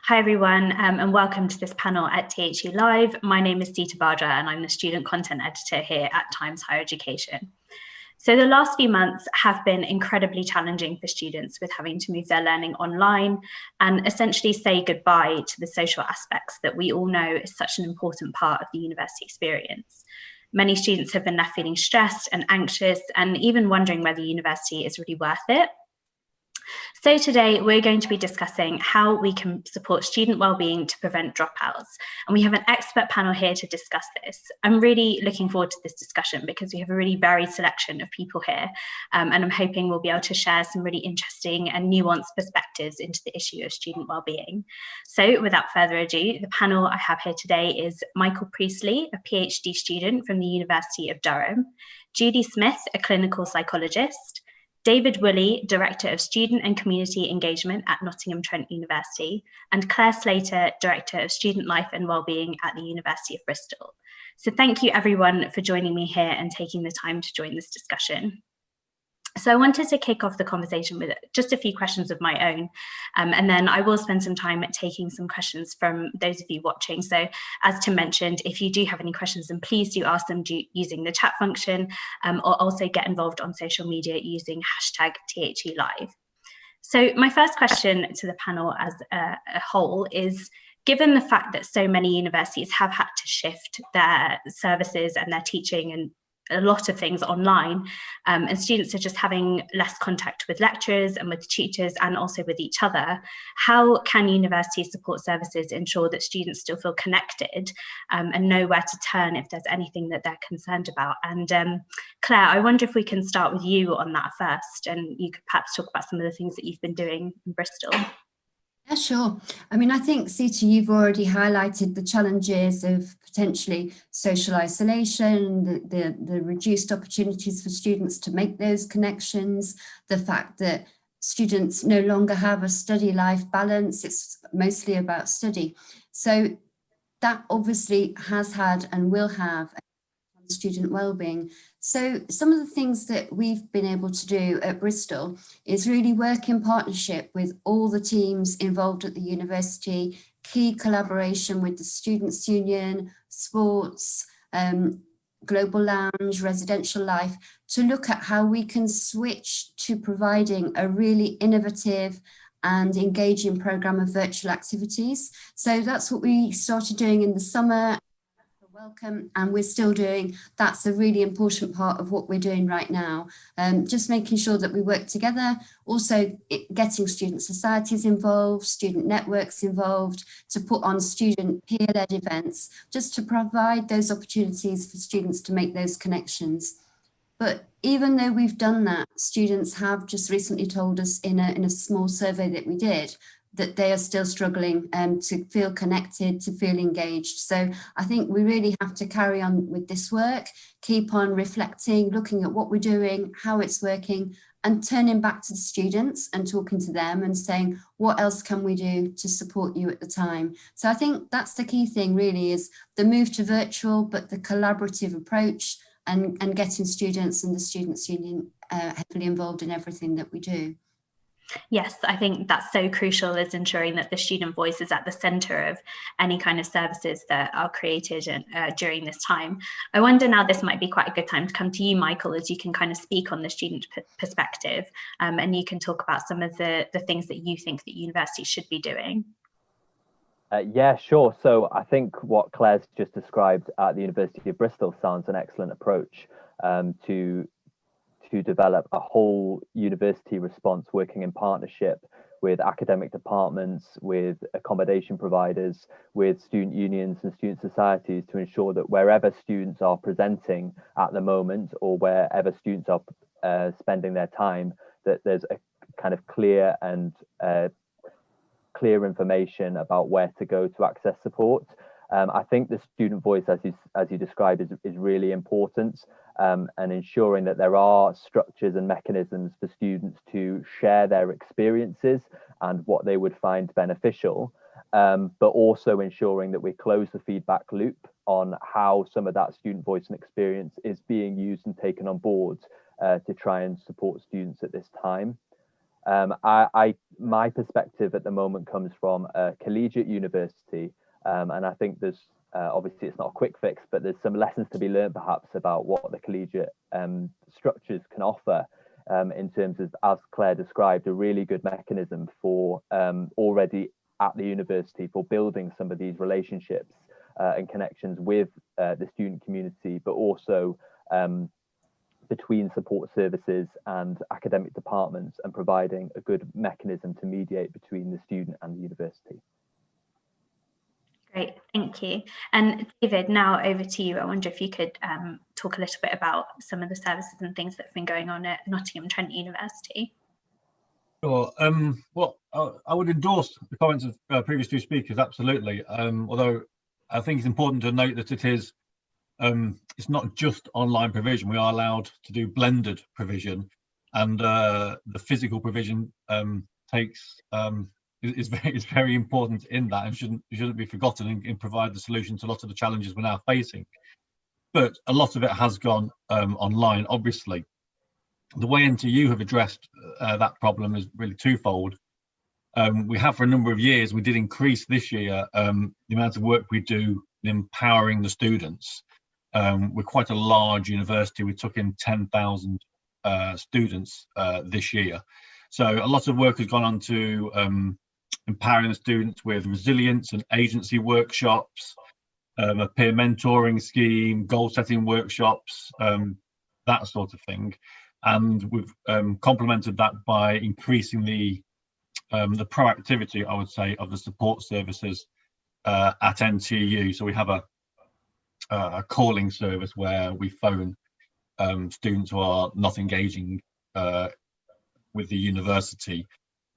Hi everyone, and welcome to this panel at THE Live. My name is SEETA BHARDWA and I'm the Student Content Editor here at Times Higher Education. So the last few months have been incredibly challenging for students with having to move their learning online and essentially say goodbye to the social aspects that we all know is such an important part of the university experience. Many students have been left feeling stressed and anxious and even wondering whether university is really worth it. So today we're going to be discussing how we can support student wellbeing to prevent dropouts. And we have an expert panel here to discuss this. I'm really looking forward to this discussion because we have a really varied selection of people here. And I'm hoping we'll be able to share some really interesting and nuanced perspectives into the issue of student wellbeing. So without further ado, the panel I have here today is Michael PRIESTLEY, a PhD student from the University of Durham, Judy Smith, a clinical psychologist, David WOOLLEY, Director of Student and Community Engagement at Nottingham Trent University, and Claire Slater, Director of Student Life and Wellbeing at the University of Bristol. So thank you everyone for joining me here and taking the time to join this discussion. So I wanted to kick off the conversation with just a few questions of my own, and then I will spend some time taking some questions from those of you watching. So as Tim mentioned, if you do have any questions, then please do ask them using the chat function, or also get involved on social media using #THELive. So my first question to the panel as a whole is, given the fact that so many universities have had to shift their services and their teaching and a lot of things online, and students are just having less contact with lecturers and with tutors and also with each other, how can university support services ensure that students still feel connected and know where to turn if there's anything that they're concerned about? And Claire, I wonder if we can start with you on that first, and you could perhaps talk about some of the things that you've been doing in Bristol. Yeah, sure. I mean, I think, SEETA, you've already highlighted the challenges of potentially social isolation, the reduced opportunities for students to make those connections, the fact that students no longer have a study-life balance. It's mostly about study. So that obviously has had and will have student wellbeing. So some of the things that we've been able to do at Bristol is really work in partnership with all the teams involved at the university, key collaboration with the Students' Union, sports, Global Lounge, residential life, to look at how we can switch to providing a really innovative and engaging programme of virtual activities. So that's what we started doing in the summer. Welcome, and we're still doing. That's a really important part of what we're doing right now. Just making sure that we work together, also getting student societies involved, student networks involved, to put on student peer-led events, just to provide those opportunities for students to make those connections. But even though we've done that, students have just recently told us in a small survey that we did that they are still struggling to feel connected, to feel engaged. So I think we really have to carry on with this work, keep on reflecting, looking at what we're doing, how it's working, and turning back to the students and talking to them and saying, what else can we do to support you at the time? So I think that's the key thing really, is the move to virtual, but the collaborative approach and getting students and the Students' Union heavily involved in everything that we do. Yes, I think that's so crucial, is ensuring that the student voice is at the centre of any kind of services that are created during this time. I wonder now, this might be quite a good time to come to you, Michael, as you can kind of speak on the student perspective, and you can talk about some of the things that you think that universities should be doing. Yeah, sure. So I think what Claire's just described at the University of Bristol sounds an excellent approach to develop a whole university response, working in partnership with academic departments, with accommodation providers, with student unions and student societies, to ensure that wherever students are presenting at the moment, or wherever students are spending their time, that there's a kind of clear information about where to go to access support. I think the student voice, as you described, is really important, and ensuring that there are structures and mechanisms for students to share their experiences and what they would find beneficial, but also ensuring that we close the feedback loop on how some of that student voice and experience is being used and taken on board to try and support students at this time. My perspective at the moment comes from a collegiate university, and I think there's obviously it's not a quick fix, but there's some lessons to be learned perhaps about what the collegiate structures can offer in terms of, as Claire described, a really good mechanism for already at the university for building some of these relationships and connections with the student community, but also between support services and academic departments, and providing a good mechanism to mediate between the student and the university. Great, thank you. And David, now over to you. I wonder if you could talk a little bit about some of the services and things that have been going on at Nottingham Trent University. Sure. Well, I would endorse the comments of previous two speakers, absolutely. Although I think it's important to note that it's not just online provision. We are allowed to do blended provision, and the physical provision is very important in that, and shouldn't be forgotten, and provide the solution to a lot of the challenges we're now facing. But a lot of it has gone online, obviously. The way NTU have addressed that problem is really twofold. We have for a number of years, we did increase this year the amount of work we do in empowering the students. We're quite a large university. We took in 10,000 students this year. So a lot of work has gone on to empowering the students with resilience and agency workshops, a peer mentoring scheme, goal setting workshops, that sort of thing. And we've complemented that by increasing the proactivity, I would say, of the support services at NTU. So we have a calling service where we phone students who are not engaging with the university.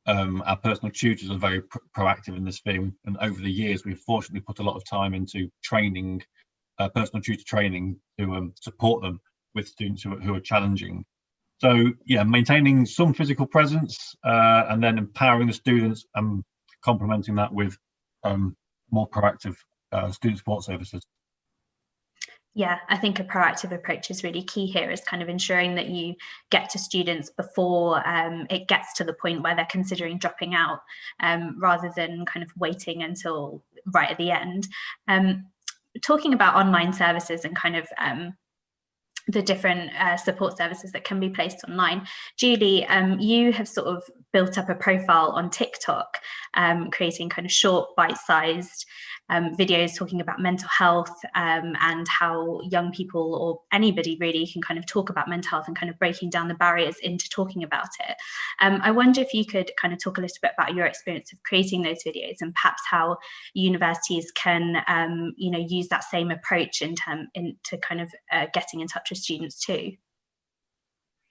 Our personal tutors are very proactive in this field, and over the years we've fortunately put a lot of time into training, personal tutor training, to support them with students who are challenging. So yeah, maintaining some physical presence and then empowering the students and complementing that with more proactive student support services. Yeah, I think a proactive approach is really key here, is kind of ensuring that you get to students before it gets to the point where they're considering dropping out, rather than kind of waiting until right at the end. Talking about online services and kind of the different support services that can be placed online. Julie, you have sort of built up a profile on TikTok, creating kind of short, bite-sized videos talking about mental health and how young people, or anybody really, can kind of talk about mental health, and kind of breaking down the barriers into talking about it. I wonder if you could kind of talk a little bit about your experience of creating those videos, and perhaps how universities can use that same approach into kind of getting in touch with students too.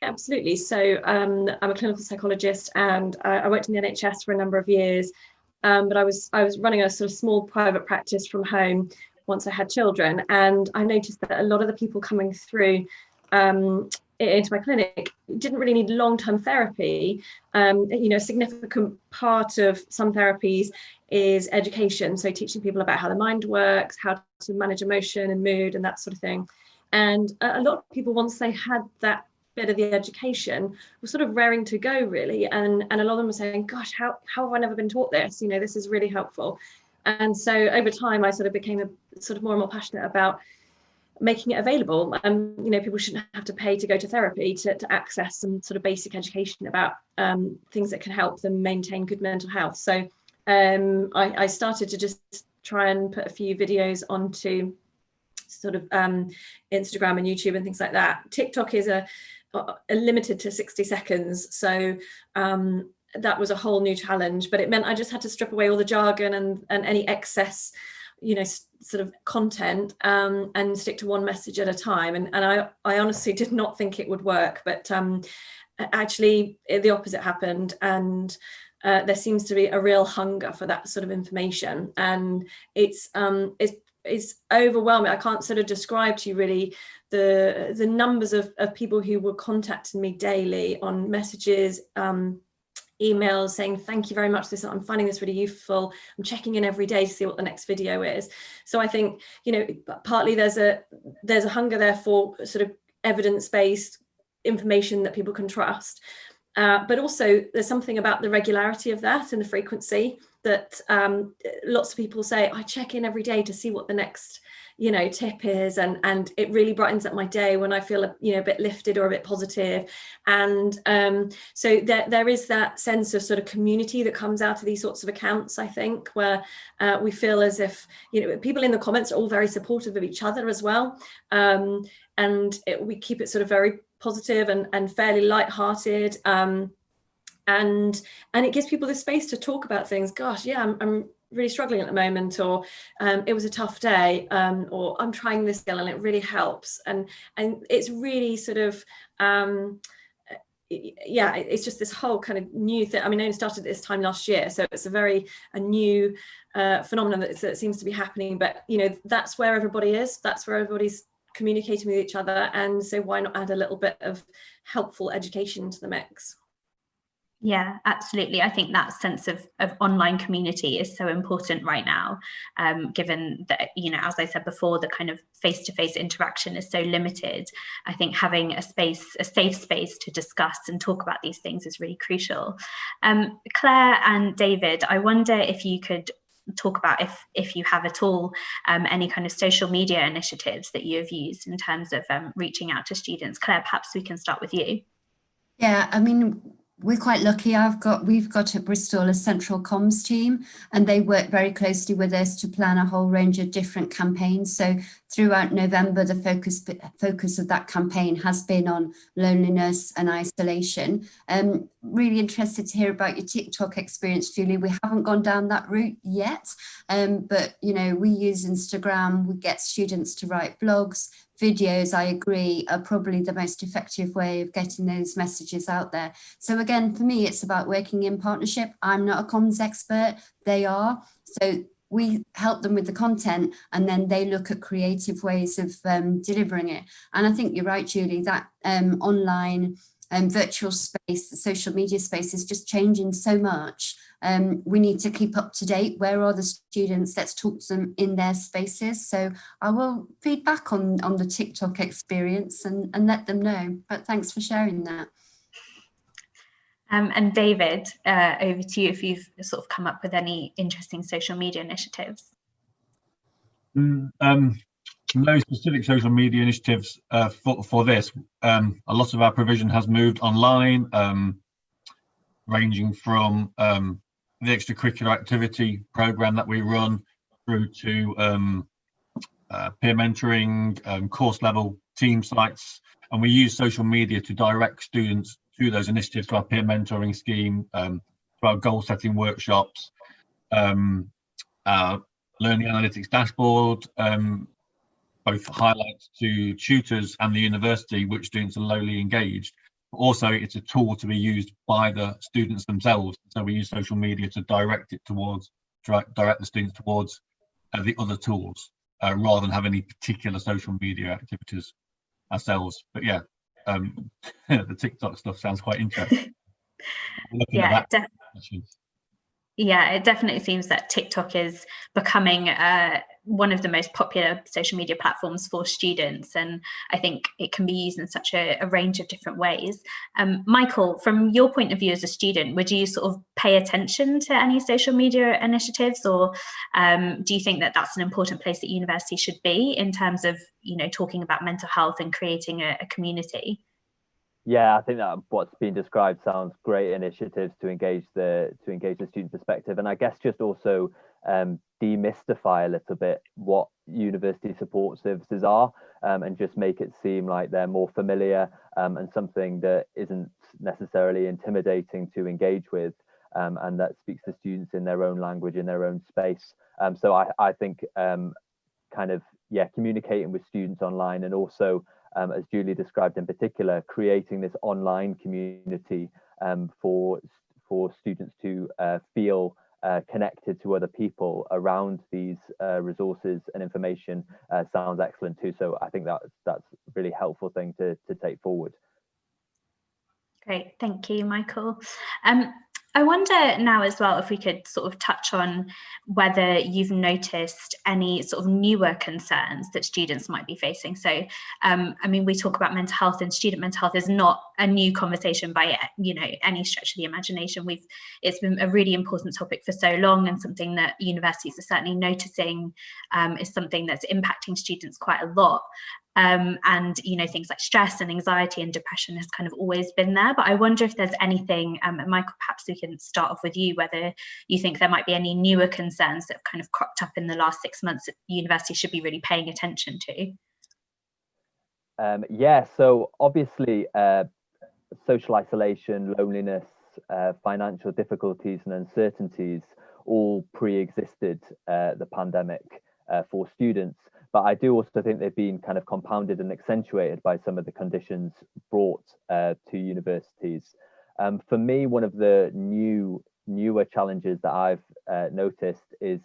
Absolutely. So I'm a clinical psychologist, and I worked in the NHS for a number of years, but I was running a sort of small private practice from home once I had children, and I noticed that a lot of the people coming through into my clinic didn't really need long-term therapy. A significant part of some therapies is education, so teaching people about how the mind works, how to manage emotion and mood and that sort of thing. And a lot of people, once they had that bit of the education, were sort of raring to go, really, and a lot of them were saying, gosh, how have I never been taught this? This is really helpful. And so over time I sort of became more and more passionate about making it available. People shouldn't have to pay to go to therapy to access some sort of basic education about things that can help them maintain good mental health. So I started to just try and put a few videos onto sort of Instagram and YouTube and things like that. TikTok is a limited to 60 seconds, so that was a whole new challenge, but it meant I just had to strip away all the jargon and any excess sort of content, and stick to one message at a time, and I honestly did not think it would work, but actually the opposite happened, and there seems to be a real hunger for that sort of information, and it's overwhelming. I can't sort of describe to you really the numbers of people who were contacting me daily on messages, emails, saying thank you very much, I'm finding this really useful, I'm checking in every day to see what the next video is. So I think partly there's a hunger there for sort of evidence-based information that people can trust, But also there's something about the regularity of that and the frequency that lots of people say, I check in every day to see what the next, you know, tip is, and it really brightens up my day when I feel a bit lifted or a bit positive. And so there is that sense of sort of community that comes out of these sorts of accounts, I think, where we feel as if, you know, people in the comments are all very supportive of each other as well, and we keep it sort of very positive and fairly light-hearted, and it gives people the space to talk about things. Gosh, yeah, I'm really struggling at the moment, or it was a tough day, or I'm trying this skill and it really helps, and it's really sort of yeah, it's just this whole kind of new thing. I mean, I only started at this time last year, so it's a new phenomenon that seems to be happening, but you know, that's where everybody is, that's where everybody's communicating with each other, and so why not add a little bit of helpful education to the mix? Yeah, absolutely. I think that sense of online community is so important right now, given that, you know, as I said before, the kind of face-to-face interaction is so limited. I think having a safe space to discuss and talk about these things is really crucial. Claire and David, I wonder if you could talk about, if you have at all, any kind of social media initiatives that you have used in terms of reaching out to students. Claire, perhaps we can start with you. Yeah, I mean, we're quite lucky. We've got at Bristol a central comms team, and they work very closely with us to plan a whole range of different campaigns. So throughout November, the focus of that campaign has been on loneliness and isolation. Really interested to hear about your TikTok experience, Julie. We haven't gone down that route yet, but you know, we use Instagram. We get students to write blogs. Videos, I agree, are probably the most effective way of getting those messages out there. So again, for me, it's about working in partnership. I'm not a comms expert, they are. So we help them with the content, and then they look at creative ways of delivering it. And I think you're right, Julie, that online virtual space, the social media space is just changing so much. We need to keep up to date. Where are the students? Let's talk to them in their spaces. So I will feed back on the TikTok experience and let them know. But thanks for sharing that. And David, over to you if you've sort of come up with any interesting social media initiatives. No specific social media initiatives for this. A lot of our provision has moved online, ranging from the extracurricular activity program that we run through to peer mentoring, course level team sites, and we use social media to direct students to those initiatives, to our peer mentoring scheme, to our goal setting workshops, our learning analytics dashboard, both highlights to tutors and the university which students are lowly engaged. Also, it's a tool to be used by the students themselves. So we use social media to direct the students towards the other tools, rather than have any particular social media activities ourselves. But yeah, the TikTok stuff sounds quite interesting. Yeah, it definitely seems that TikTok is becoming one of the most popular social media platforms for students, and I think it can be used in such a range of different ways. Michael, from your point of view as a student, would you sort of pay attention to any social media initiatives, or do you think that that's an important place that university should be in terms of, you know, talking about mental health and creating a community? Yeah, I think that what's been described sounds great initiatives to engage the student perspective, and I guess just also demystify a little bit what university support services are, and just make it seem like they're more familiar, and something that isn't necessarily intimidating to engage with, and that speaks to students in their own language, in their own space. So I think kind of, yeah, communicating with students online, and also as Julie described in particular, creating this online community for students to feel connected to other people around these resources and information sounds excellent too. So I think that's a really helpful thing to take forward. Great, thank you, Michael. I wonder now as well if we could sort of touch on whether you've noticed any sort of newer concerns that students might be facing. So, I mean, we talk about mental health, and student mental health is not a new conversation by, you know, any stretch of the imagination. It's been a really important topic for so long, and something that universities are certainly noticing is something that's impacting students quite a lot. And, you know, things like stress and anxiety and depression has kind of always been there. But I wonder if there's anything, Michael, perhaps we can start off with you, whether you think there might be any newer concerns that have kind of cropped up in the last 6 months that universities should be really paying attention to. Yeah, so obviously social isolation, loneliness, financial difficulties and uncertainties all pre-existed the pandemic for students. But I do also think they've been kind of compounded and accentuated by some of the conditions brought to universities. For me, one of the newer challenges that I've noticed is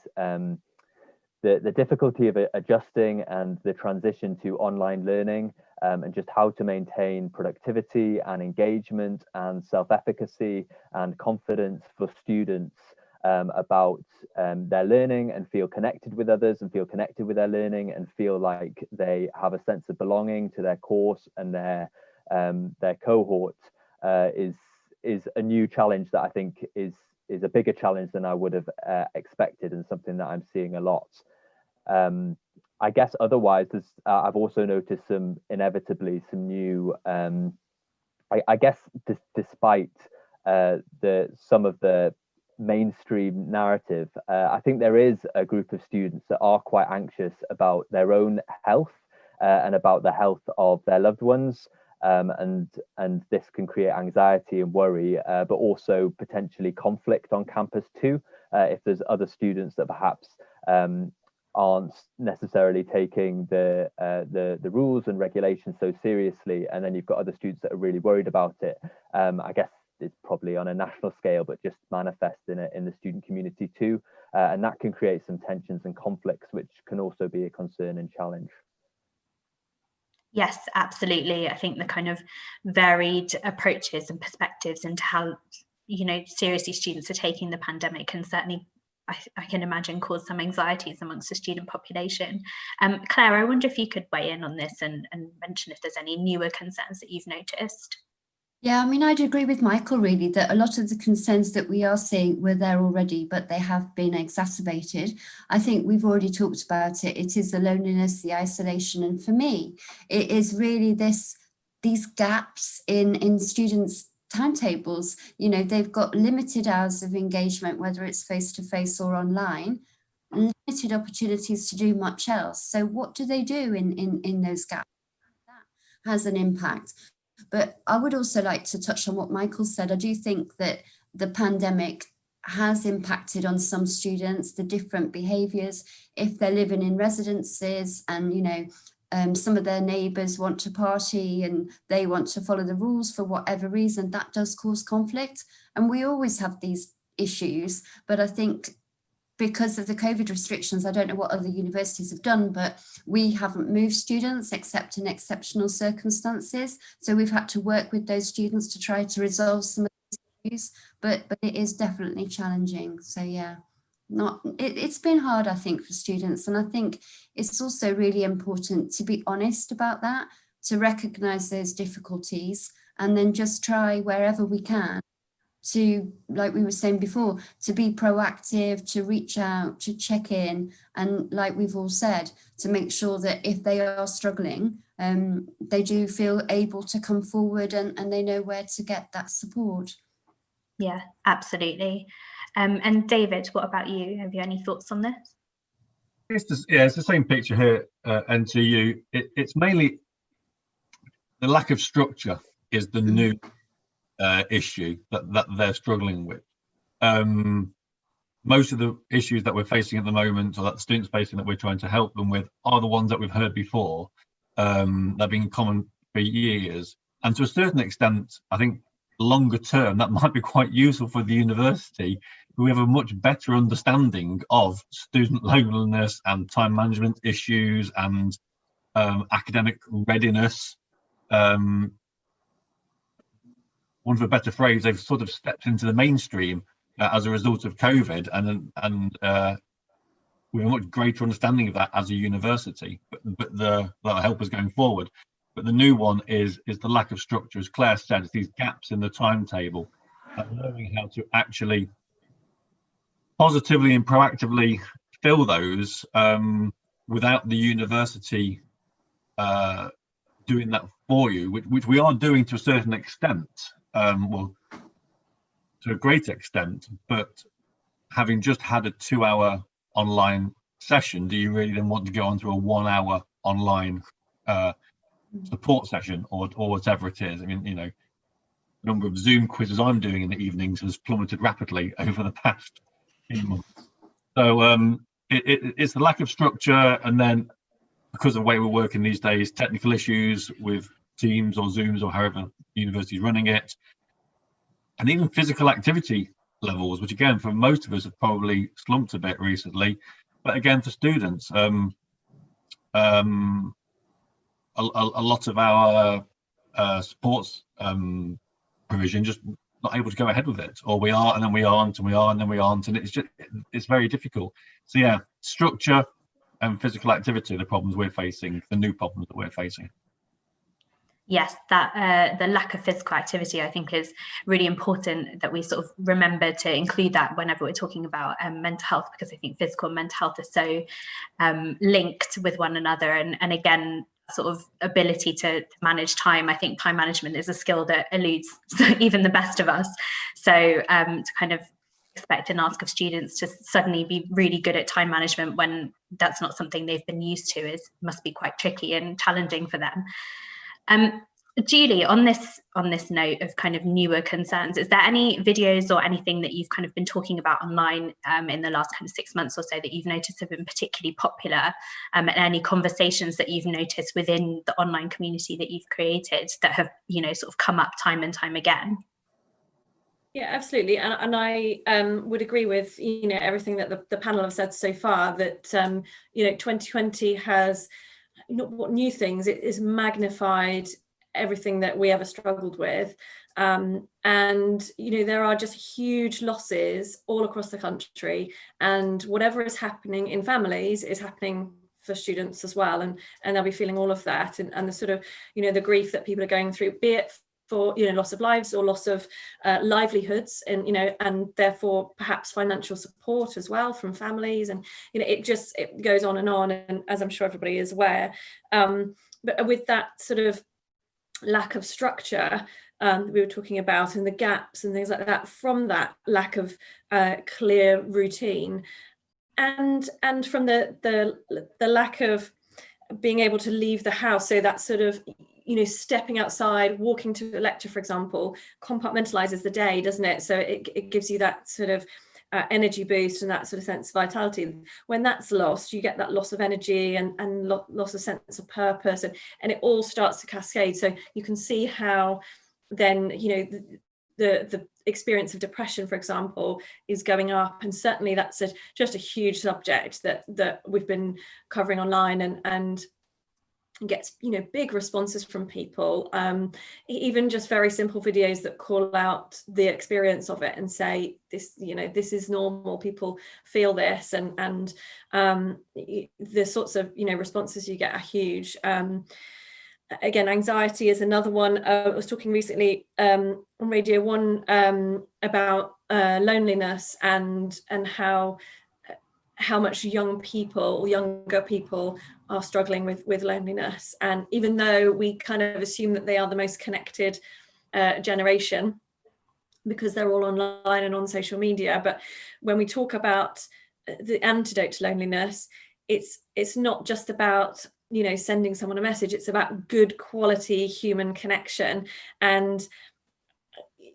the difficulty of adjusting and the transition to online learning, and just how to maintain productivity and engagement and self-efficacy and confidence for students about their learning, and feel connected with others and feel connected with their learning and feel like they have a sense of belonging to their course and their cohort is a new challenge that I think is a bigger challenge than I would have expected, and something that I'm seeing a lot. I guess otherwise, I've also noticed inevitably some new, I guess despite some of the mainstream narrative, I think there is a group of students that are quite anxious about their own health and about the health of their loved ones. And this can create anxiety and worry, but also potentially conflict on campus too, if there's other students that perhaps aren't necessarily taking the rules and regulations so seriously, and then you've got other students that are really worried about it. I guess it's probably on a national scale, but just manifest in the student community too, and that can create some tensions and conflicts, which can also be a concern and challenge. Yes, absolutely. I think the kind of varied approaches and perspectives into how, you know, seriously students are taking the pandemic can certainly, I can imagine, cause some anxieties amongst the student population. Claire, I wonder if you could weigh in on this and mention if there's any newer concerns that you've noticed. Yeah, I mean, I'd agree with Michael really that a lot of the concerns that we are seeing were there already, but they have been exacerbated. I think we've already talked about it. It is the loneliness, the isolation, and for me, it is really these gaps in students' timetables. You know, they've got limited hours of engagement, whether it's face-to-face or online, limited opportunities to do much else. So what do they do in those gaps? That has an impact. But I would also like to touch on what Michael said. I do think that the pandemic has impacted on some students, the different behaviours. If they're living in residences and, you know, some of their neighbours want to party and they want to follow the rules for whatever reason, that does cause conflict. And we always have these issues, but I think because of the COVID restrictions, I don't know what other universities have done, but we haven't moved students except in exceptional circumstances. So we've had to work with those students to try to resolve some of these issues, but it is definitely challenging. So yeah, it's been hard, I think, for students. And I think it's also really important to be honest about that, to recognise those difficulties, and then just try wherever we can to, like we were saying before, to be proactive, to reach out, to check in, and like we've all said, to make sure that if they are struggling, they do feel able to come forward and they know where to get that support. Yeah, absolutely. And David, what about you? Have you any thoughts on this? It's the same picture here, and to you, it's mainly the lack of structure is the new issue that they're struggling with. Most of the issues that we're facing at the moment, or that the students facing that we're trying to help them with, are the ones that we've heard before. They've been common for years, and to a certain extent, I think longer term that might be quite useful for the university. We have a much better understanding of student loneliness and time management issues and academic readiness. One of a better phrase, they've sort of stepped into the mainstream as a result of COVID, and we have a much greater understanding of that as a university, but that'll help us going forward. But the new one is the lack of structure, as Claire said, it's these gaps in the timetable, and learning how to actually positively and proactively fill those without the university doing that for you, which we are doing to a certain extent, well, to a great extent, but having just had a 2-hour online session, do you really then want to go on to a 1-hour online support session or whatever it is? I mean, you know, the number of Zoom quizzes I'm doing in the evenings has plummeted rapidly over the past few months. So it's the lack of structure, and then because of the way we're working these days, technical issues with Teams or Zooms or however the university's running it, and even physical activity levels, which again for most of us have probably slumped a bit recently, but again for students, a lot of our sports provision just not able to go ahead with it, or we are and then we aren't, and we are and then we aren't, and it's very difficult. So yeah, structure and physical activity are the problems we're facing, the new problems that we're facing. Yes, that the lack of physical activity, I think, is really important that we sort of remember to include that whenever we're talking about mental health, because I think physical and mental health are so linked with one another. And again, sort of ability to manage time. I think time management is a skill that eludes even the best of us. So to kind of expect and ask of students to suddenly be really good at time management when that's not something they've been used to must be quite tricky and challenging for them. Julie, on this note of kind of newer concerns, is there any videos or anything that you've kind of been talking about online in the last kind of 6 months or so that you've noticed have been particularly popular, and any conversations that you've noticed within the online community that you've created that have, you know, sort of come up time and time again? Yeah, absolutely, and I would agree with, you know, everything that the panel have said so far, that you know, 2020 has not what new things, it is magnified everything that we ever struggled with, and you know, there are just huge losses all across the country, and whatever is happening in families is happening for students as well, and they'll be feeling all of that, and the sort of, you know, the grief that people are going through, be it for, you know, loss of lives or loss of livelihoods, and, you know, and therefore perhaps financial support as well from families, and, you know, it goes on, and as I'm sure everybody is aware, but with that sort of lack of structure that we were talking about, and the gaps and things like that, from that lack of clear routine, and from the lack of being able to leave the house, so that sort of, you know, stepping outside, walking to a lecture, for example, compartmentalizes the day, doesn't it? So it gives you that sort of energy boost and that sort of sense of vitality. When that's lost, you get that loss of energy and loss of sense of purpose, and it all starts to cascade. So you can see how then, you know, the experience of depression, for example, is going up, and certainly that's just a huge subject that we've been covering online, and gets, you know, big responses from people, even just very simple videos that call out the experience of it and say, this, you know, this is normal, people feel this, and the sorts of, you know, responses you get are huge. Again, anxiety is another one. I was talking recently on Radio 1 about loneliness and how much younger people are struggling with loneliness. And even though we kind of assume that they are the most connected generation because they're all online and on social media, but when we talk about the antidote to loneliness, it's not just about, you know, sending someone a message, it's about good quality human connection. And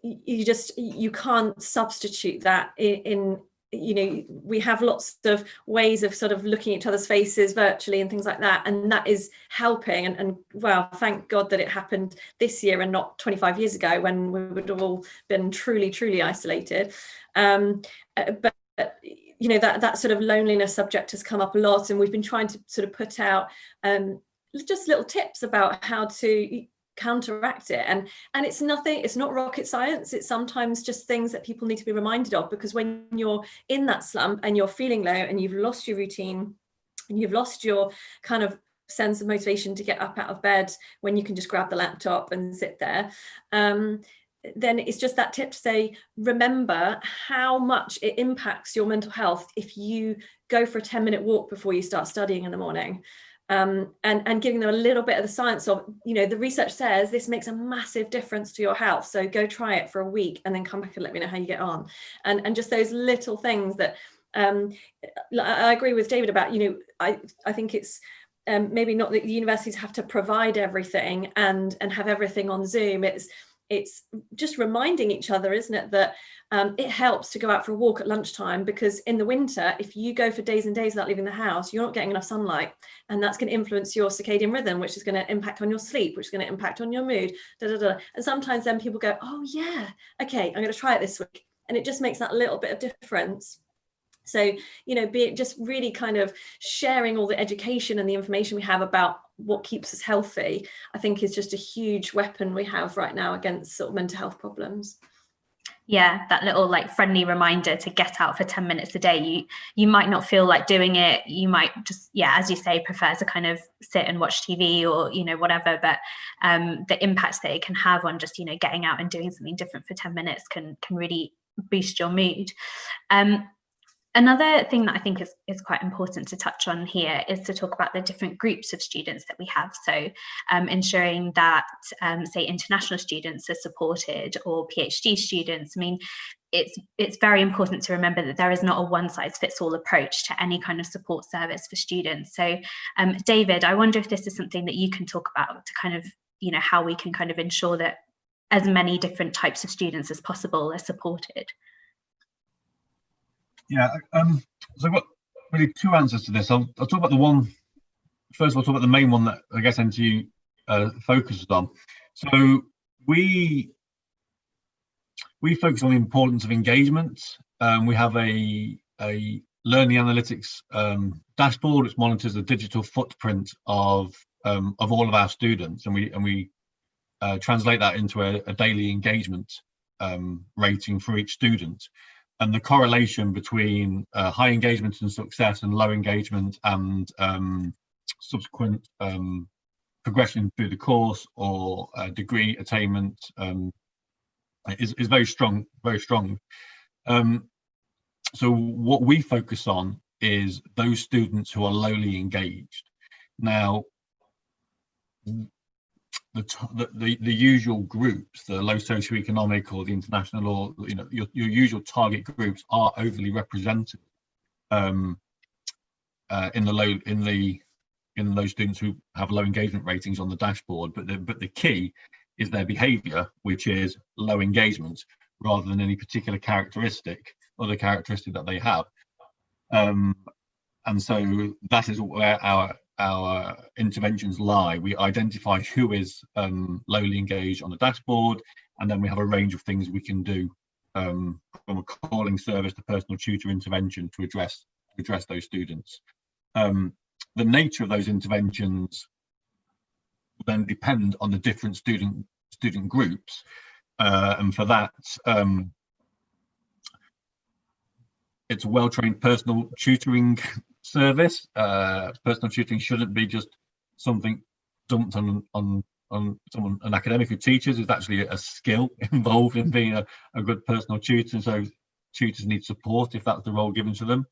you can't substitute that in you know, we have lots of ways of sort of looking at each other's faces virtually and things like that, and that is helping, and well, thank God that it happened this year and not 25 years ago when we would have all been truly isolated. But you know, that sort of loneliness subject has come up a lot, and we've been trying to sort of put out just little tips about how to counteract it, and it's not rocket science. It's sometimes just things that people need to be reminded of, because when you're in that slump and you're feeling low and you've lost your routine and you've lost your kind of sense of motivation to get up out of bed when you can just grab the laptop and sit there, then it's just that tip to say, remember how much it impacts your mental health if you go for a 10-minute walk before you start studying in the morning. And giving them a little bit of the science of, the research says this makes a massive difference to your health. So go try it for a week and then come back and let me know how you get on. And just those little things that I agree with David about, I think it's maybe not that the universities have to provide everything and have everything on Zoom. It's just reminding each other, isn't it, that it helps to go out for a walk at lunchtime, because in the winter, if you go for days and days without leaving the house, you're not getting enough sunlight, and that's going to influence your circadian rhythm, which is going to impact on your sleep, which is going to impact on your mood. And sometimes then people go, oh yeah, okay, I'm going to try it this week, and it just makes that little bit of difference. So, be it just really kind of sharing all the education and the information we have about what keeps us healthy, I think is just a huge weapon we have right now against sort of mental health problems. Yeah, that little friendly reminder to get out for 10 minutes a day. You might not feel like doing it. You might just, as you say, prefer to kind of sit and watch TV or, whatever. But the impact that it can have on just, getting out and doing something different for 10 minutes can really boost your mood. Another thing that I think is quite important to touch on here is to talk about the different groups of students that we have. So ensuring that, say, international students are supported, or PhD students. I mean, it's very important to remember that there is not a one-size-fits-all approach to any kind of support service for students. So David, I wonder if this is something that you can talk about to kind of, how we can kind of ensure that as many different types of students as possible are supported. Yeah, so I've got really two answers to this. I'll talk about the one, first of all, talk about the main one that I guess NTU focuses on. So we focus on the importance of engagement. We have a learning analytics dashboard which monitors the digital footprint of all of our students, and we translate that into a daily engagement rating for each student. And the correlation between high engagement and success and low engagement and subsequent progression through the course or degree attainment is very strong, very strong. So what we focus on is those students who are lowly engaged. Now, the usual groups, the low socioeconomic or the international, or your usual target groups are overly represented in those students who have low engagement ratings on the dashboard. But the key is their behaviour, which is low engagement, rather than any particular characteristic or the characteristic that they have. And so that is where our interventions lie. We identify who is lowly engaged on the dashboard, and then we have a range of things we can do, from a calling service to personal tutor intervention, to address those students. The nature of those interventions will then depend on the different student groups, and for that it's a well-trained personal tutoring service. Personal tutoring shouldn't be just something dumped on someone, an academic who teaches. It's actually a skill involved in being a good personal tutor, and so tutors need support if that's the role given to them.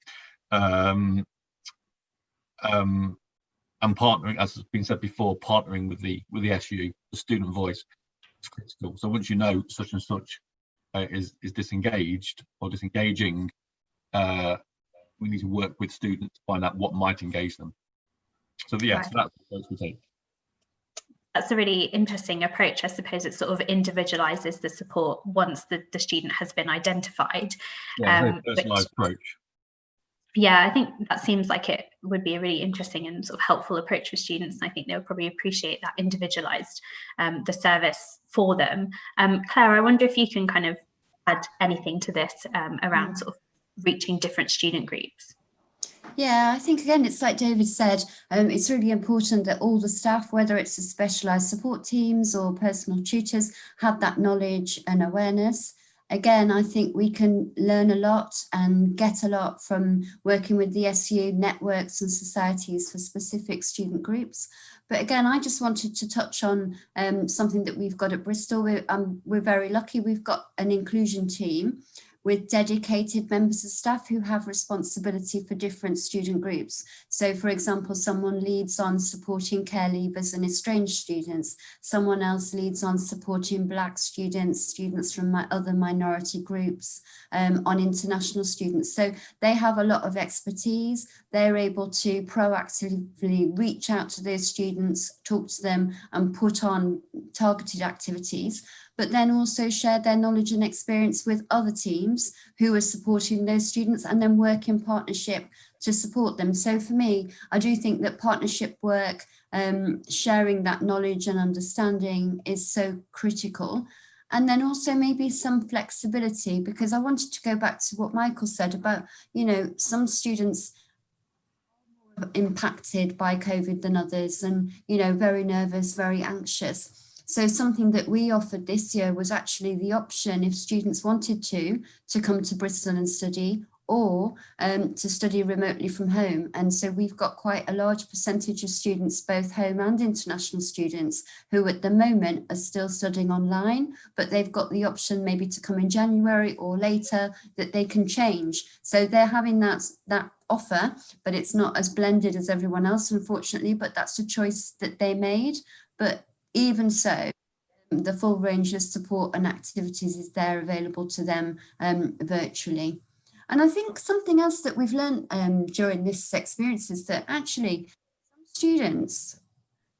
And partnering, as has been said before, partnering with the SU, the student voice, is critical. So once you know such and such is disengaged or disengaging, we need to work with students to find out what might engage them. So yeah, right. So that's the approach we take. That's a really interesting approach. I suppose it sort of individualizes the support once the student has been identified. Yeah, very personalized approach. Yeah, I think that seems like it would be a really interesting and sort of helpful approach for students. And I think they'll probably appreciate that individualized the service for them. Claire, I wonder if you can kind of add anything to this around sort of reaching different student groups. Yeah, I think again, it's like David said, it's really important that all the staff, whether it's the specialised support teams or personal tutors, have that knowledge and awareness. again, I think we can learn a lot and get a lot from working with the SU networks and societies for specific student groups. But again, I just wanted to touch on something that we've got at Bristol. We're very lucky. We've got an inclusion team with dedicated members of staff who have responsibility for different student groups. So for example, someone leads on supporting care leavers and estranged students. Someone else leads on supporting Black students, students from other minority groups, on international students. So they have a lot of expertise. They're able to proactively reach out to those students, talk to them and put on targeted activities, but then also share their knowledge and experience with other teams who are supporting those students and then work in partnership to support them. So for me, I do think that partnership work, sharing that knowledge and understanding is so critical. And then also maybe some flexibility, because I wanted to go back to what Michael said about, you know, some students impacted by COVID than others and, you know, very nervous, very anxious. So something that we offered this year was actually the option, if students wanted to come to Bristol and study, or to study remotely from home. And so we've got quite a large percentage of students, both home and international students, who at the moment are still studying online, but they've got the option maybe to come in January or later that they can change. So they're having that offer, but it's not as blended as everyone else, unfortunately, but that's a choice that they made. But even so, the full range of support and activities is there available to them virtually. And I think something else that we've learned during this experience is that actually some students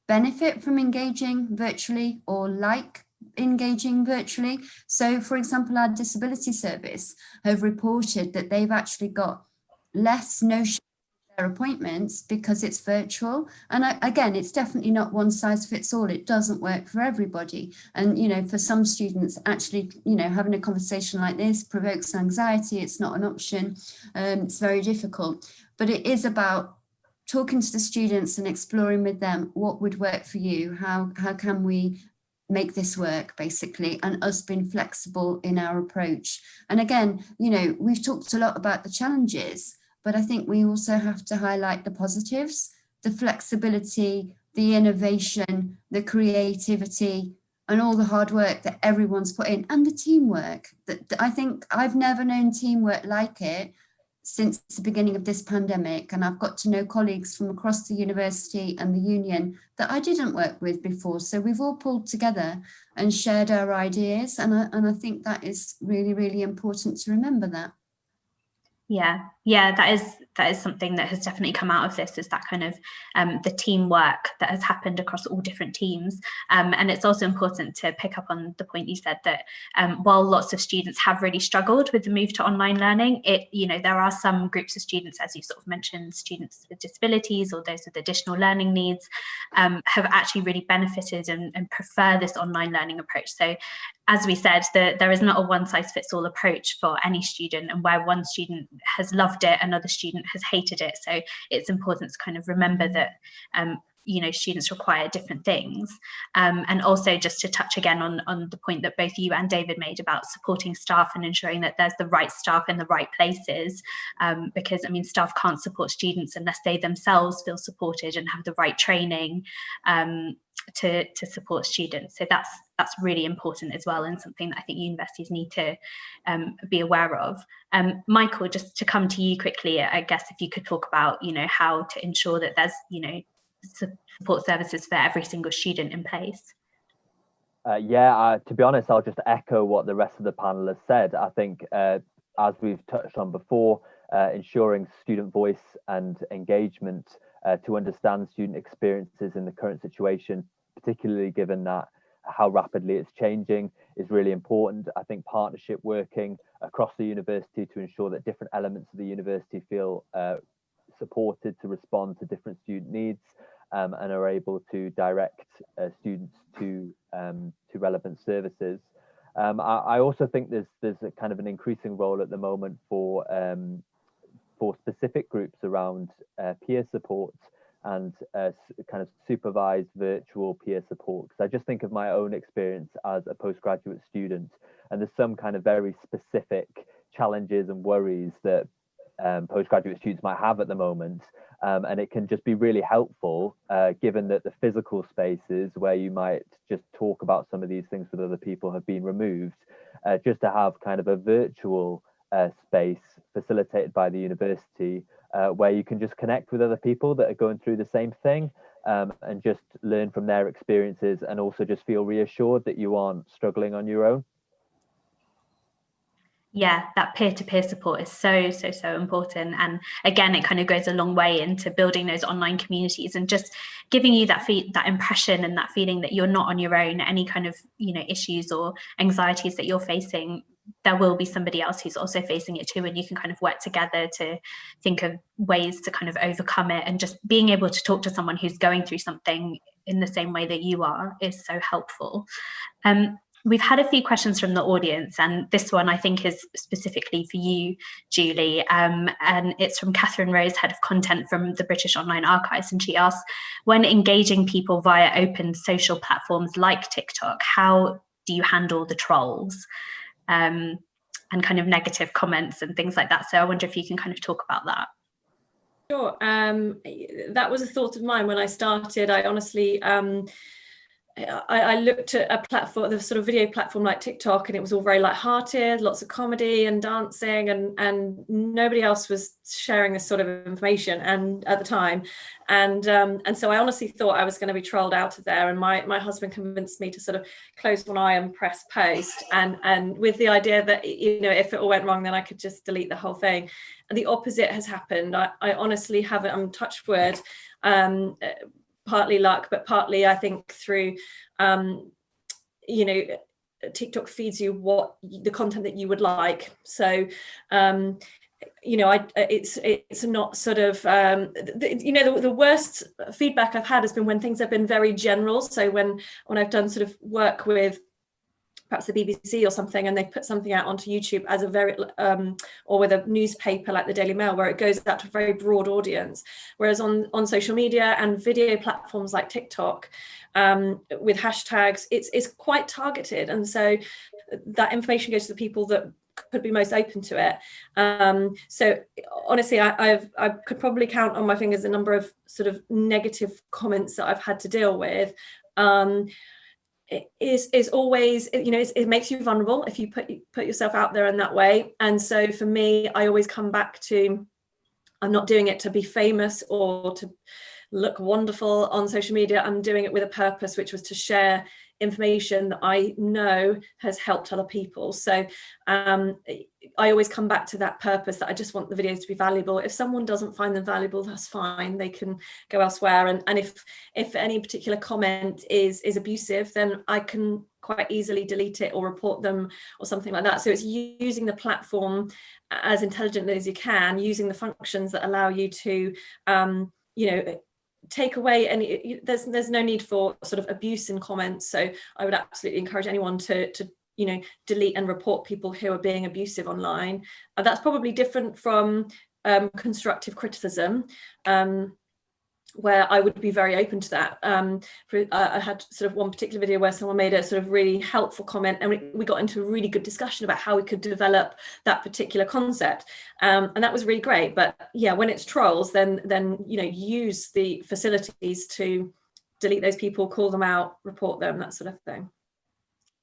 benefit from engaging virtually or like engaging virtually. So for example, our disability service have reported that they've actually got less no-show their appointments because it's virtual. And again, it's definitely not one size fits all. It doesn't work for everybody. And, you know, for some students actually, you know, having a conversation like this provokes anxiety. It's not an option. It's very difficult, but it is about talking to the students and exploring with them what would work for you. How can we make this work, basically, and us being flexible in our approach. And again, you know, we've talked a lot about the challenges, but I think we also have to highlight the positives, the flexibility, the innovation, the creativity, and all the hard work that everyone's put in, and the teamwork. That I think I've never known teamwork like it since the beginning of this pandemic. And I've got to know colleagues from across the university and the union that I didn't work with before. So we've all pulled together and shared our ideas. And I think that is really, really important to remember that. Yeah, that is something that has definitely come out of this, is that kind of the teamwork that has happened across all different teams. And it's also important to pick up on the point you said that while lots of students have really struggled with the move to online learning, there are some groups of students, as you sort of mentioned, students with disabilities or those with additional learning needs, have actually really benefited and prefer this online learning approach. So as we said, there is not a one-size-fits-all approach for any student, and where one student has loved it, another student has hated it. So it's important to kind of remember that students require different things. And also just to touch again on the point that both you and David made about supporting staff and ensuring that there's the right staff in the right places, because I mean, staff can't support students unless they themselves feel supported and have the right training to support students. So that's really important as well, and something that I think universities need to be aware of. Michael, just to come to you quickly, I guess if you could talk about how to ensure that there's support services for every single student in place. To be honest, I'll just echo what the rest of the panelists said. I think as we've touched on before, ensuring student voice and engagement to understand student experiences in the current situation, particularly given that how rapidly it's changing, is really important. I think partnership working across the university to ensure that different elements of the university feel supported to respond to different student needs and are able to direct students to relevant services. I also think there's a kind of an increasing role at the moment for specific groups around peer support and kind of supervised virtual peer support. Because I just think of my own experience as a postgraduate student, and there's some kind of very specific challenges and worries that postgraduate students might have at the moment. And it can just be really helpful, given that the physical spaces where you might just talk about some of these things with other people have been removed, just to have kind of a virtual space facilitated by the university where you can just connect with other people that are going through the same thing, and just learn from their experiences, and also just feel reassured that you aren't struggling on your own. Yeah, that peer-to-peer support is so important. And again, it kind of goes a long way into building those online communities and just giving you that impression and that feeling that you're not on your own. Any kind of, you know, issues or anxieties that you're facing, there will be somebody else who's also facing it too, and you can kind of work together to think of ways to kind of overcome it. And just being able to talk to someone who's going through something in the same way that you are is so helpful. We've had a few questions from the audience, and this one I think is specifically for you, Julie, and it's from Catherine Rose, Head of Content from the British Online Archives, and she asks, when engaging people via open social platforms like TikTok, how do you handle the trolls and kind of negative comments and things like that? So I wonder if you can kind of talk about that. Sure. That was a thought of mine when I started. I honestly, I looked at a platform, the sort of video platform like TikTok, and it was all very light-hearted, lots of comedy and dancing, and nobody else was sharing this sort of information and at the time, and so I honestly thought I was going to be trolled out of there, and my husband convinced me to sort of close one eye and press post, and with the idea that, you know, if it all went wrong, then I could just delete the whole thing. And the opposite has happened. I honestly haven't, I'm touched wood, partly luck, but partly I think through, you know, TikTok feeds you the content that you would like. So, you know, it's not sort of, you know, the worst feedback I've had has been when things have been very general. So when I've done sort of work with perhaps the BBC or something, and they put something out onto YouTube as a very, or with a newspaper like the Daily Mail, where it goes out to a very broad audience. Whereas on social media and video platforms like TikTok, with hashtags, it's quite targeted. And so that information goes to the people that could be most open to it. So honestly, I could probably count on my fingers the number of sort of negative comments that I've had to deal with. Is always, you know, it makes you vulnerable if you put yourself out there in that way. And so for me, I always come back to, I'm not doing it to be famous or to look wonderful on social media. I'm doing it with a purpose, which was to share information that I know has helped other people. So I always come back to that purpose, that I just want the videos to be valuable. If someone doesn't find them valuable, that's fine, they can go elsewhere. And if any particular comment is abusive, then I can quite easily delete it or report them or something like that. So it's using the platform as intelligently as you can, using the functions that allow you to you know, take away any, there's no need for sort of abuse in comments. So I would absolutely encourage anyone to you know, delete and report people who are being abusive online. That's probably different from constructive criticism, where I would be very open to that. I had sort of one particular video where someone made a sort of really helpful comment, and we got into a really good discussion about how we could develop that particular concept, and that was really great. But yeah, when it's trolls, then you know, use the facilities to delete those people, call them out, report them, that sort of thing.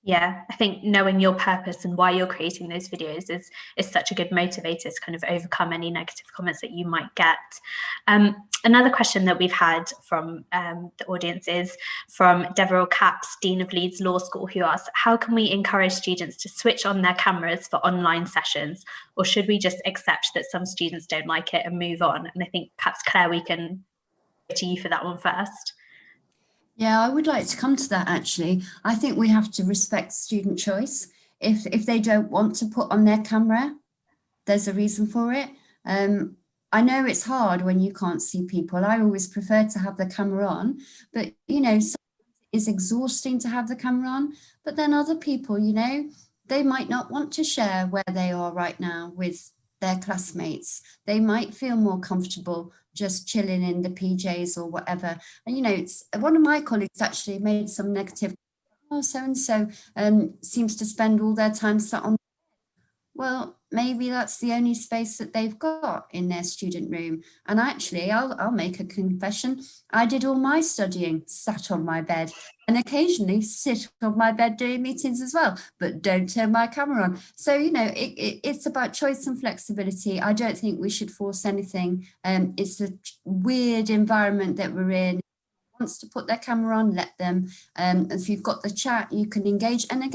Yeah, I think knowing your purpose and why you're creating those videos is such a good motivator to kind of overcome any negative comments that you might get. Another question that we've had from the audience is from Deverell Capps, Dean of Leeds Law School, who asks, how can we encourage students to switch on their cameras for online sessions, or should we just accept that some students don't like it and move on? And I think perhaps Claire, we can go to you for that one first. Yeah, I would like to come to that actually. I think we have to respect student choice. If they don't want to put on their camera, there's a reason for it. I know it's hard when you can't see people. I always prefer to have the camera on, but you know, sometimes it's exhausting to have the camera on. But then other people, you know, they might not want to share where they are right now with their classmates. They might feel more comfortable just chilling in the PJs or whatever. And, you know, it's one of my colleagues actually made some negative, oh, so-and-so seems to spend all their time sat on. Well, maybe that's the only space that they've got in their student room. And actually, I'll make a confession. I did all my studying sat on my bed, and occasionally sit on my bed doing meetings as well, but don't turn my camera on. So, you know, it's about choice and flexibility. I don't think we should force anything. It's a weird environment that we're in. Wants to put their camera on, let them. If you've got the chat, you can engage. And again,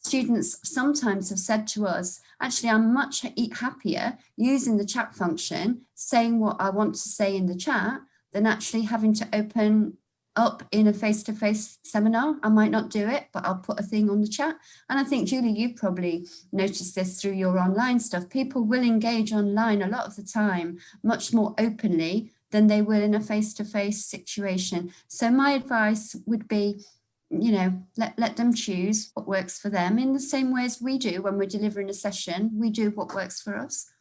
students sometimes have said to us, actually, I'm much happier using the chat function, saying what I want to say in the chat, than actually having to open up in a face-to-face seminar. I might not do it, but I'll put a thing on the chat. And I think, Julie, you probably noticed this through your online stuff. People will engage online a lot of the time, much more openly than they will in a face-to-face situation. So my advice would be, you know, let them choose what works for them in the same way as we do when we're delivering a session. We do what works for us.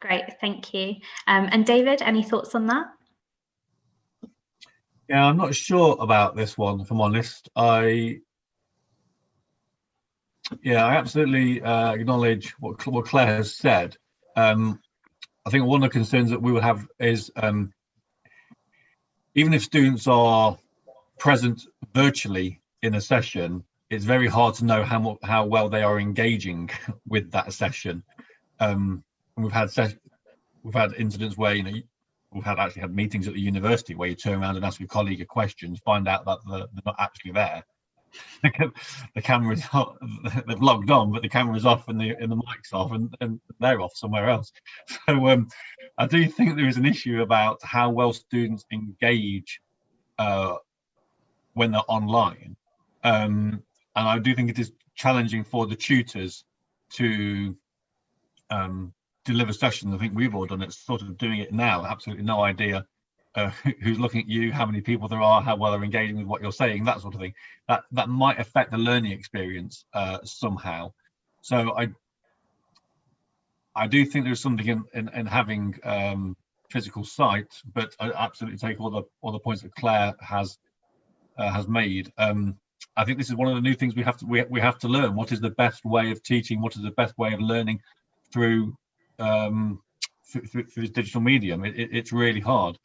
Great, thank you. And David, any thoughts on that? Yeah, I'm not sure about this one, if I'm honest. I absolutely acknowledge what Claire has said. I think one of the concerns that we would have is even if students are present virtually in a session, it's very hard to know how well they are engaging with that session. And we've had incidents where, you know, we've actually had meetings at the university where you turn around and ask your colleague a question, find out that they're not actually there. The camera's they've logged on, but the camera's off and the mic's off, and they're off somewhere else. So I do think there is an issue about how well students engage when they're online, and I do think it is challenging for the tutors to deliver sessions. I think we've all done it, sort of doing it now, absolutely no idea who's looking at you, how many people there are, how well they're engaging with what you're saying, that sort of thing. That might affect the learning experience somehow. So I do think there's something in having physical sight, but I absolutely take all the points that Claire has made. I think this is one of the new things we have to learn. What is the best way of teaching? What is the best way of learning through this digital medium? It's really hard.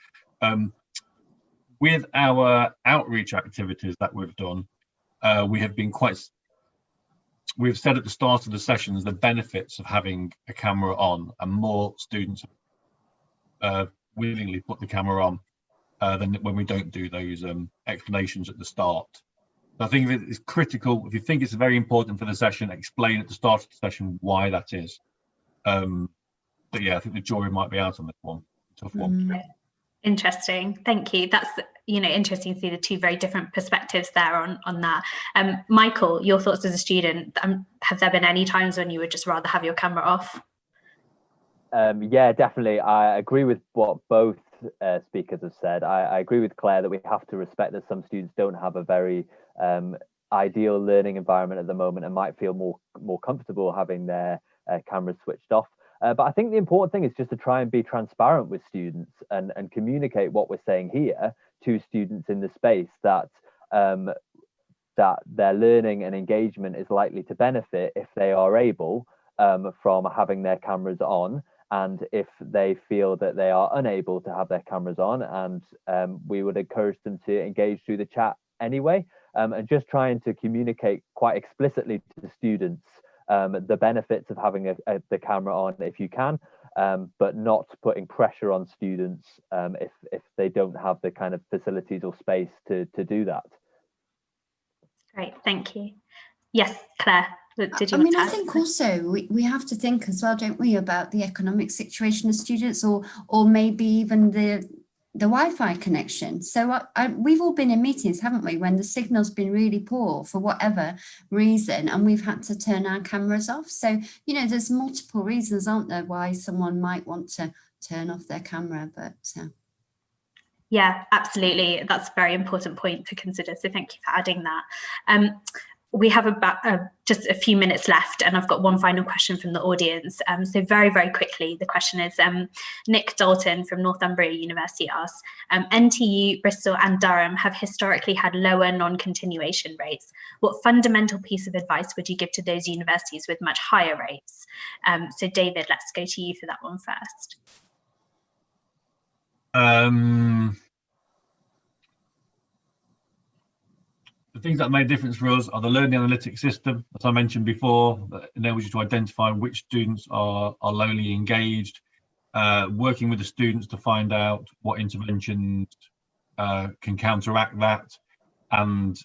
With our outreach activities that we've done, we've said at the start of the sessions the benefits of having a camera on, and more students willingly put the camera on than when we don't do those explanations at the start. So I think it's critical. If you think it's very important for the session, explain at the start of the session why that is. But yeah, I think the jury might be out on this one. Tough one. Interesting, thank you. That's, you know, interesting to see the two very different perspectives there on that. Michael, your thoughts as a student, have there been any times when you would just rather have your camera off? Yeah, definitely. I agree with what both speakers have said. I agree with Claire that we have to respect that some students don't have a very ideal learning environment at the moment and might feel more comfortable having their cameras switched off. But I think the important thing is just to try and be transparent with students and communicate what we're saying here to students in the space, that that their learning and engagement is likely to benefit if they are able from having their cameras on, and if they feel that they are unable to have their cameras on, and we would encourage them to engage through the chat anyway, and just trying to communicate quite explicitly to the students the benefits of having the camera on if you can, but not putting pressure on students if they don't have the kind of facilities or space to do that. Great, thank you. Yes, Claire, did you I think also we have to think as well, don't we, about the economic situation of students, or maybe even the Wi-Fi connection. So we've all been in meetings, haven't we, when the signal's been really poor for whatever reason, and we've had to turn our cameras off. So, you know, there's multiple reasons, aren't there, why someone might want to turn off their camera, but... Yeah, absolutely. That's a very important point to consider. So thank you for adding that. we have about just a few minutes left, and I've got one final question from the audience. So very, very quickly, the question is, Nick Dalton from Northumbria University asks, NTU, Bristol and Durham have historically had lower non-continuation rates. What fundamental piece of advice would you give to those universities with much higher rates? So David, let's go to you for that one first. The things that made a difference for us are the learning analytics system, as I mentioned before, that enables you to identify which students are lowly engaged, working with the students to find out what interventions can counteract that, and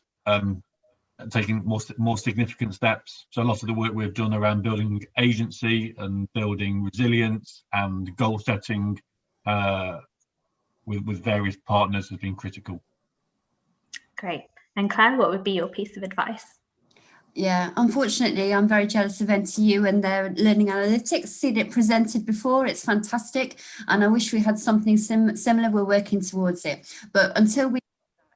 taking more significant steps. So a lot of the work we've done around building agency and building resilience and goal setting with various partners has been critical. Great. And Claire, what would be your piece of advice? Yeah, unfortunately, I'm very jealous of NTU and their learning analytics. Seen it presented before, it's fantastic. And I wish we had something similar. We're working towards it. But until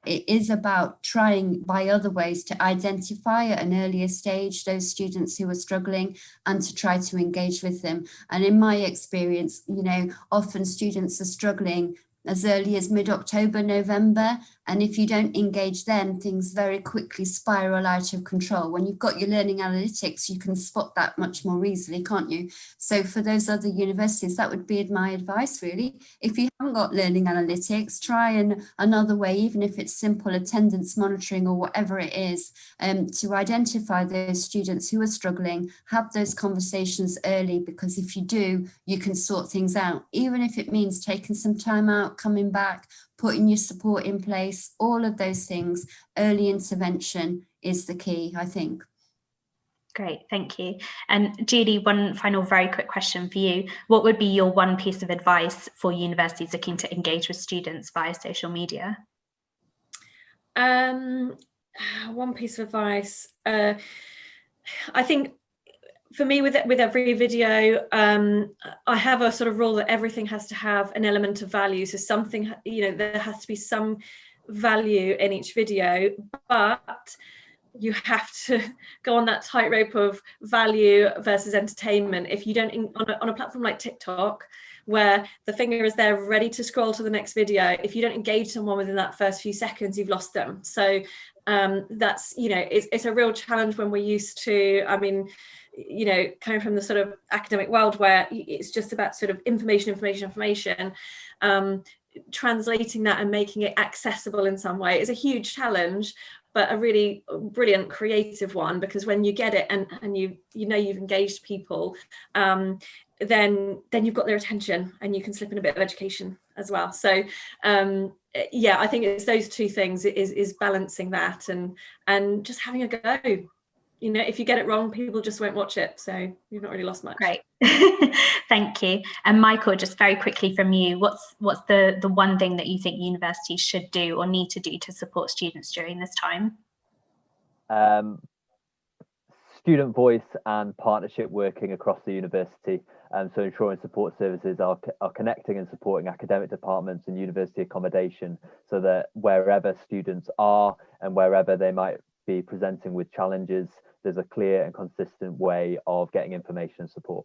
it is about trying by other ways to identify at an earlier stage those students who are struggling and to try to engage with them. And in my experience, you know, often students are struggling as early as mid-October, November. And if you don't engage then, things very quickly spiral out of control. When you've got your learning analytics, you can spot that much more easily, can't you? So for those other universities, that would be my advice, really. If you haven't got learning analytics, try another way, even if it's simple attendance monitoring or whatever it is, to identify those students who are struggling, have those conversations early, because if you do, you can sort things out, even if it means taking some time out, coming back, putting your support in place, all of those things. Early intervention is the key, I think. Great, thank you. And Julie, one final very quick question for you. What would be your one piece of advice for universities looking to engage with students via social media? One piece of advice. I think for me, with every video, I have a sort of rule that everything has to have an element of value. So something, you know, there has to be some value in each video, but you have to go on that tightrope of value versus entertainment. If you don't, on a platform like TikTok, where the finger is there ready to scroll to the next video, if you don't engage someone within that first few seconds, you've lost them. So that's, you know, it's a real challenge when we're used to, I mean, you know, coming from the sort of academic world where it's just about sort of information, translating that and making it accessible in some way is a huge challenge, but a really brilliant creative one, because when you get it and you know you've engaged people, then you've got their attention and you can slip in a bit of education as well. So yeah, I think it's those two things, is balancing that and just having a go. You know, if you get it wrong, people just won't watch it. So you've not really lost much. Great. Thank you. And Michael, just very quickly from you, what's the one thing that you think universities should do or need to do to support students during this time? Student voice and partnership working across the university. So ensuring support services are connecting and supporting academic departments and university accommodation, so that wherever students are and wherever they might be presenting with challenges, there's a clear and consistent way of getting information and support.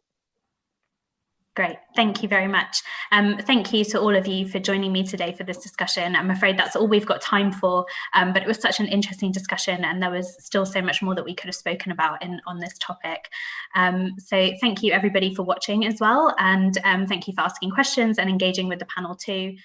Great, thank you very much. Thank you to all of you for joining me today for this discussion. I'm afraid that's all we've got time for, but it was such an interesting discussion, and there was still so much more that we could have spoken about on this topic. So thank you everybody for watching as well, and thank you for asking questions and engaging with the panel too.